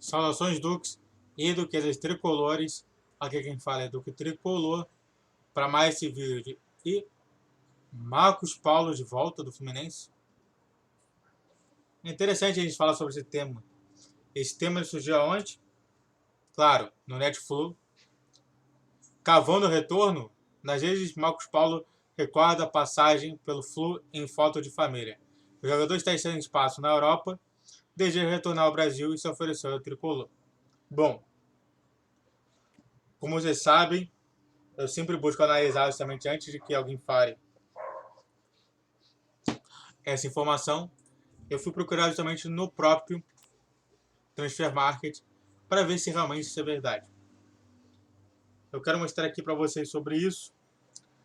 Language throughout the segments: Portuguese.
Saudações Duques e Duquesas Tricolores. Aqui quem fala é Duque Tricolor. Para mais esse vídeo. E Marcos Paulo de volta do Fluminense. É interessante a gente falar sobre esse tema. Esse tema surgiu aonde? Claro, no Netflix. Cavando o retorno, nas vezes Marcos Paulo recorda a passagem pelo Flu em foto de família. O jogador está sem espaço na Europa, deseja retornar ao Brasil e se ofereceu ao tricolor. Bom, como vocês sabem, eu sempre busco analisar justamente antes de que alguém fale essa informação. Eu fui procurar justamente no próprio Transfer Market para ver se realmente isso é verdade. Eu quero mostrar aqui para vocês sobre isso,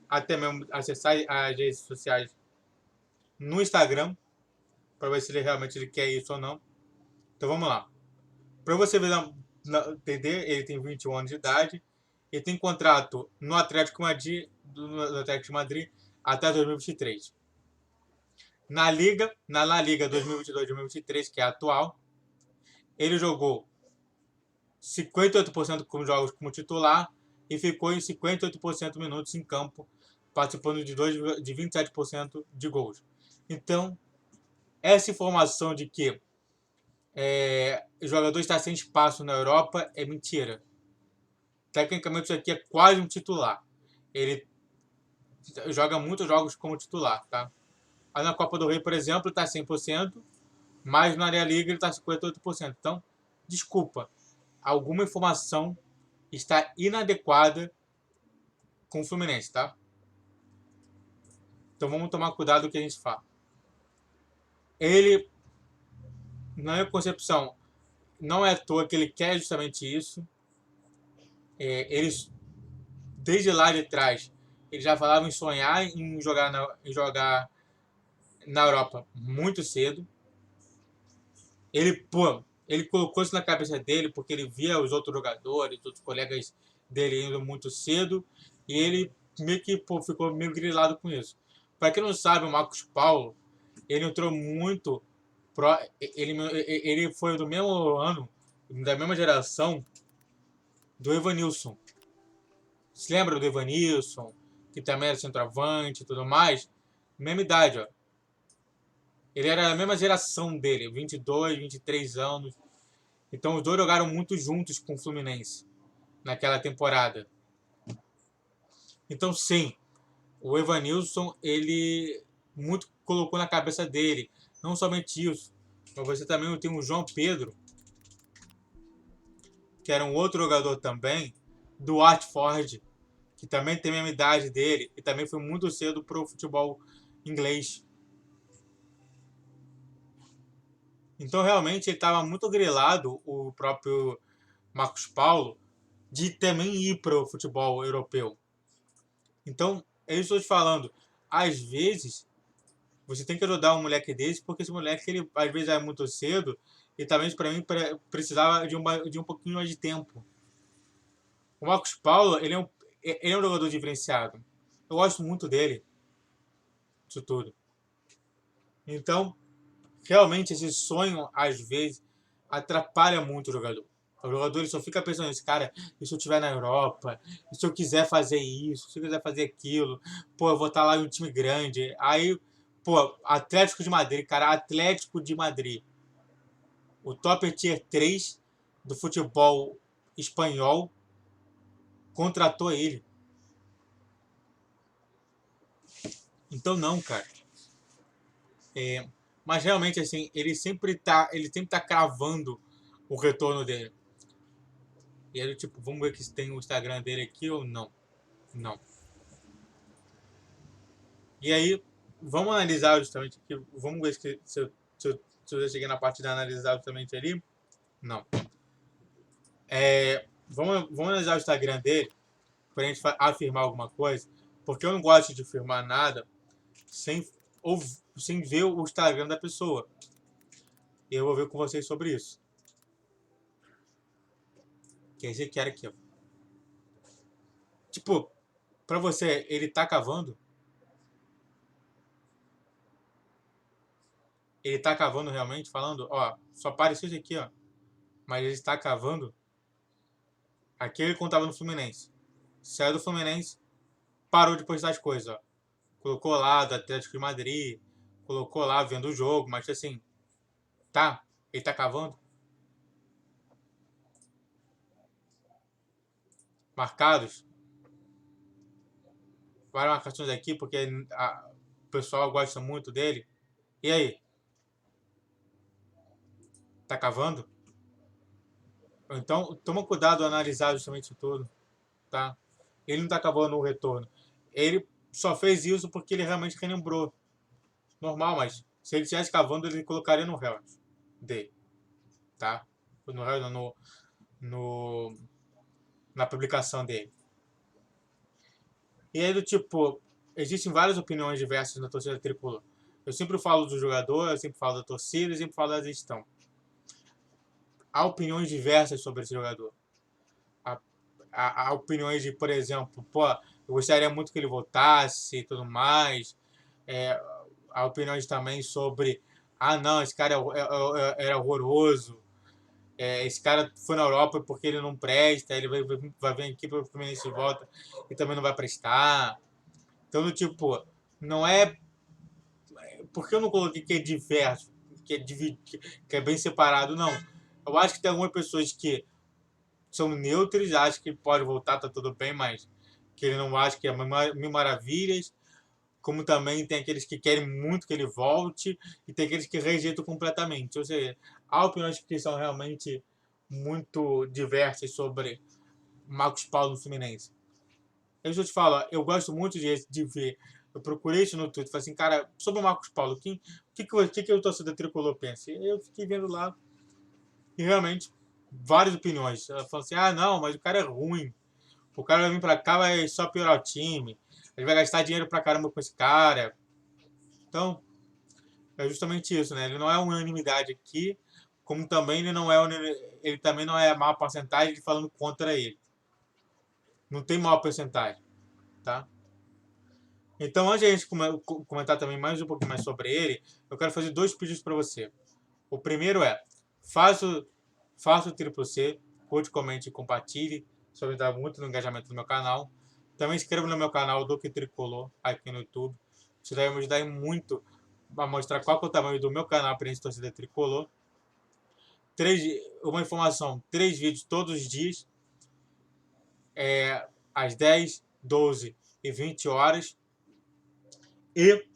até mesmo acessar as redes sociais no Instagram para ver se ele realmente quer isso ou não. Então vamos lá. Para você ver, entender, ele tem 21 anos de idade, ele tem contrato no Atlético Madrid até 2023. Na La Liga 2022-2023, que é a atual, ele jogou 58% dos jogos como titular e ficou em 58% minutos em campo, participando de 27% de gols. Então, essa informação de que o jogador está sem espaço na Europa é mentira. Tecnicamente, isso aqui é quase um titular. Ele joga muitos jogos como titular, tá? Aí na Copa do Rei, por exemplo, está 100%, mas na Área Liga ele está 58%. Então, desculpa, alguma informação está inadequada com o Fluminense, tá? Então vamos tomar cuidado com o que a gente fala. Ele, na minha concepção, não é à toa que ele quer justamente isso. Ele, desde lá de trás, ele já falava em sonhar em jogar na Europa muito cedo. Ele colocou isso na cabeça dele porque ele via os outros jogadores, outros colegas dele indo muito cedo e ele meio que ficou meio grilado com isso. Para quem não sabe, o Marcos Paulo, ele entrou muito ele foi do mesmo ano, da mesma geração do Evanilson. Se lembra do Evanilson, que também era centroavante e tudo mais? Mesma idade, ó. Ele era da mesma geração dele, 22, 23 anos. Então os dois jogaram muito juntos com o Fluminense naquela temporada. Então sim, o Evanilson, ele muito colocou na cabeça dele. Não somente isso, mas você também tem o João Pedro, que era um outro jogador também, do Watford, que também tem a mesma idade dele e também foi muito cedo para o futebol inglês. Então realmente ele estava muito grilado, o próprio Marcos Paulo, de também ir para o futebol europeu. Então, é isso que eu estou te falando. Às vezes, você tem que ajudar um moleque desse, porque esse moleque, ele às vezes é muito cedo, e talvez para mim precisava de um pouquinho mais de tempo. O Marcos Paulo, ele é um jogador diferenciado. Eu gosto muito dele, isso tudo. Então, realmente, esse sonho, às vezes, atrapalha muito o jogador. O jogador ele só fica pensando nesse cara, e se eu estiver na Europa, e se eu quiser fazer isso, se eu quiser fazer aquilo, pô, eu vou estar lá em um time grande. Aí, pô, Atlético de Madrid, cara, Atlético de Madrid. O top tier 3 do futebol espanhol contratou ele. Então não, cara. Mas realmente, assim, ele sempre tá cravando o retorno dele. E aí, tipo, vamos ver se tem o Instagram dele aqui ou não. Não. E aí, vamos analisar justamente aqui. Vamos ver se eu já cheguei na parte de analisar justamente ali. Não. Vamos analisar o Instagram dele para a gente afirmar alguma coisa. Porque eu não gosto de afirmar nada sem, ou, sem ver o Instagram da pessoa. E eu vou ver com vocês sobre isso. Que é esse cara aqui, ó. Tipo, pra você, ele tá cavando? Ele tá cavando realmente, falando, ó, só apareceu isso aqui, ó. mas ele está cavando. Aqui ele contava no Fluminense. Saiu do Fluminense, parou de postar as coisas, ó. Colocou lá do Atlético de Madrid, colocou lá vendo o jogo, mas assim, tá? Ele tá cavando. Marcados. Várias marcações aqui, porque o pessoal gosta muito dele. E aí? Tá cavando? Então, toma cuidado ao analisar justamente isso tudo, tá? Ele não tá cavando o retorno. Ele só fez isso porque ele realmente relembrou. Normal, mas se ele estivesse cavando, ele colocaria no réu dele, tá? No réu, no, na publicação dele. E aí, do tipo, existem várias opiniões diversas na torcida tricolor. Eu sempre falo do jogador, eu sempre falo da torcida, eu sempre falo da gestão. Há opiniões diversas sobre esse jogador. Há opiniões de, por exemplo, pô, eu gostaria muito que ele voltasse e tudo mais. É, há opiniões também sobre, ah, não, esse cara era horroroso. Esse cara foi na Europa porque ele não presta, ele vai vir aqui para o Fluminense de volta e também não vai prestar. Então, do tipo, não é. Por que eu não coloquei que é diverso, que é, que é bem separado? Não. Eu acho que tem algumas pessoas que são neutras, acham que pode voltar, tá tudo bem, mas que ele não acha que é mil maravilhas. Como também tem aqueles que querem muito que ele volte e tem aqueles que rejeitam completamente. Ou seja, há opiniões que são realmente muito diversas sobre Marcos Paulo no Fluminense. Eu te falo, eu gosto muito de ver. Eu procurei isso no Twitter, falei assim, cara, sobre o Marcos Paulo, que o torcedor tricolor pensa? E eu fiquei vendo lá e realmente várias opiniões. Ela falou assim, ah, não, mas o cara é ruim. O cara vai vir pra cá, vai só piorar o time. Ele vai gastar dinheiro pra caramba com esse cara. Então, é justamente isso, né? Ele não é unanimidade aqui, como também ele não é ele também não é a maior porcentagem de falando contra ele. Não tem maior porcentagem, tá? Então, antes de a gente comentar também mais um pouquinho mais sobre ele, eu quero fazer dois pedidos para você. O primeiro é, faça o triplo C, curte, comente e compartilhe. Isso vai me dar muito no engajamento do meu canal. Também se inscreva no meu canal do Que Tricolor aqui no YouTube. Isso vai me ajudar muito a mostrar qual é o tamanho do meu canal para a torcida tricolor. Uma informação, 3 vídeos todos os dias, às 10, 12 e 20 horas. E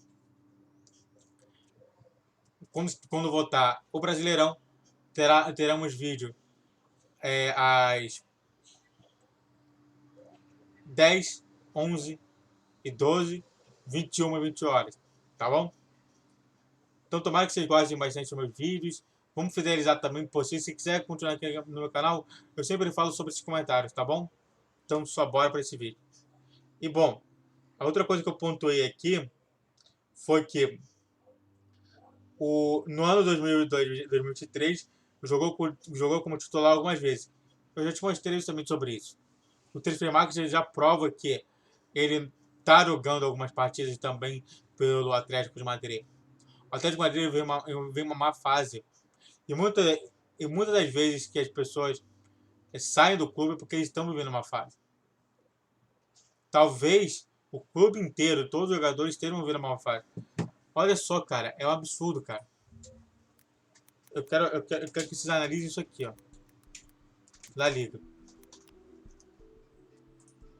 quando voltar o Brasileirão, teremos vídeo às 10, 11 e 12, 21 e 20 horas. Tá bom? Então, tomara que vocês gostem bastante dos meus vídeos. Vamos fidelizar também por si. Se quiser continuar aqui no meu canal, eu sempre falo sobre esses comentários, tá bom? Então, só bora para esse vídeo. E, bom, a outra coisa que eu pontuei aqui foi que no ano 2023 jogou como titular algumas vezes. Eu já te mostrei justamente sobre isso. O Transfer Market já prova que ele está jogando algumas partidas também pelo Atlético de Madrid. O Atlético de Madrid vem uma má fase. E, muitas das vezes que as pessoas saem do clube porque eles estão vivendo uma fase. Talvez o clube inteiro, todos os jogadores estejam vivendo uma fase. Olha só, cara, é um absurdo, cara. Eu quero que vocês analisem isso aqui, ó. La Liga.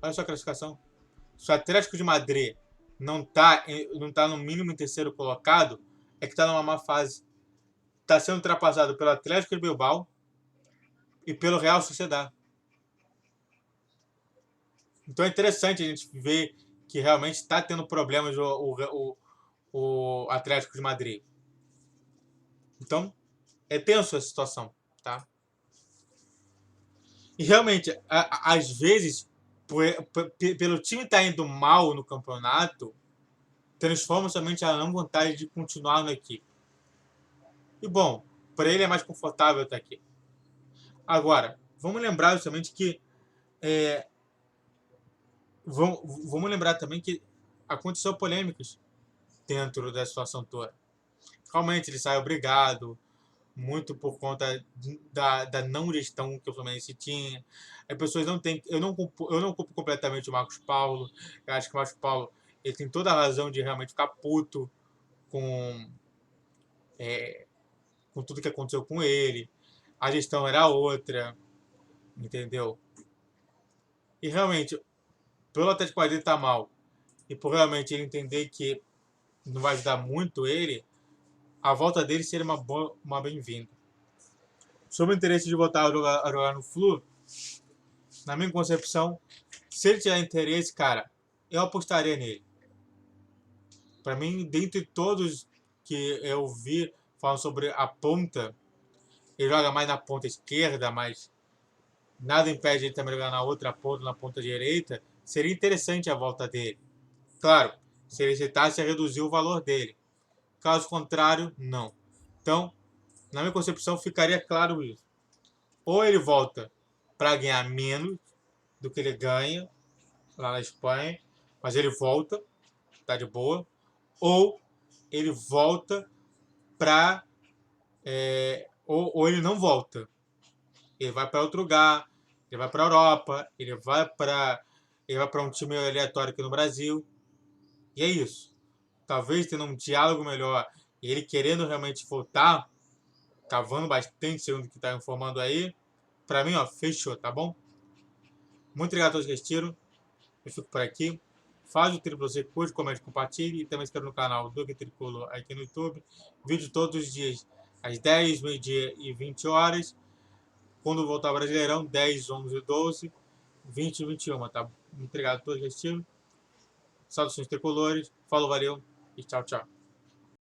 Olha só a classificação. Se o Atlético de Madrid não tá no mínimo em terceiro colocado, é que tá numa má fase. Tá sendo ultrapassado pelo Atlético de Bilbao e pelo Real Sociedad. Então é interessante a gente ver que realmente está tendo problemas o Atlético de Madrid. Então, é tenso a situação, tá? E realmente, às vezes, pelo time estar indo mal no campeonato, transforma somente a não vontade de continuar na equipe. E bom, para ele é mais confortável estar aqui. Agora, vamos lembrar justamente que vamos lembrar também que aconteceu polêmicas dentro da situação toda. Realmente ele sai obrigado, muito por conta da não gestão que o Fluminense tinha. As pessoas não têm. Eu não culpo completamente o Marcos Paulo. Eu acho que o Marcos Paulo ele tem toda a razão de realmente ficar puto com, com tudo que aconteceu com ele. A gestão era outra, entendeu? E realmente, pelo Atlético Madrid estar mal e por realmente ele entender que não vai ajudar muito ele, a volta dele seria uma bem-vinda. Sobre o interesse de voltar a jogar no Flu, na minha concepção, se ele tiver interesse, cara, eu apostaria nele. Para mim, dentre todos que eu vi falando sobre a ponta, ele joga mais na ponta esquerda, mas nada impede ele também jogar na outra ponta, na ponta direita. Seria interessante a volta dele. Claro, se ele aceitasse a reduzir o valor dele. Caso contrário, não. Então, na minha concepção, ficaria claro isso. Ou ele volta para ganhar menos do que ele ganha lá na Espanha, mas ele volta, tá de boa. Ou ele volta para ou ele não volta. Ele vai para outro lugar, ele vai para a Europa, ele vai para um time aleatório aqui no Brasil. E é isso. Talvez tendo um diálogo melhor e ele querendo realmente voltar, cavando bastante, segundo o que está informando aí, para mim, ó, fechou, tá bom? Muito obrigado a todos que assistiram. Eu fico por aqui. Faz o triplo você, curte, comente, compartilhe. E também se inscreve no canal do Tricolor aqui no YouTube. Vídeo todos os dias, às 10, meio-dia e 20 horas. Quando voltar ao Brasileirão, 10, 11, 12, 20 e 21, tá? Muito obrigado a todos que assistiram. Saudações tricolores. Falou, valeu e tchau, tchau.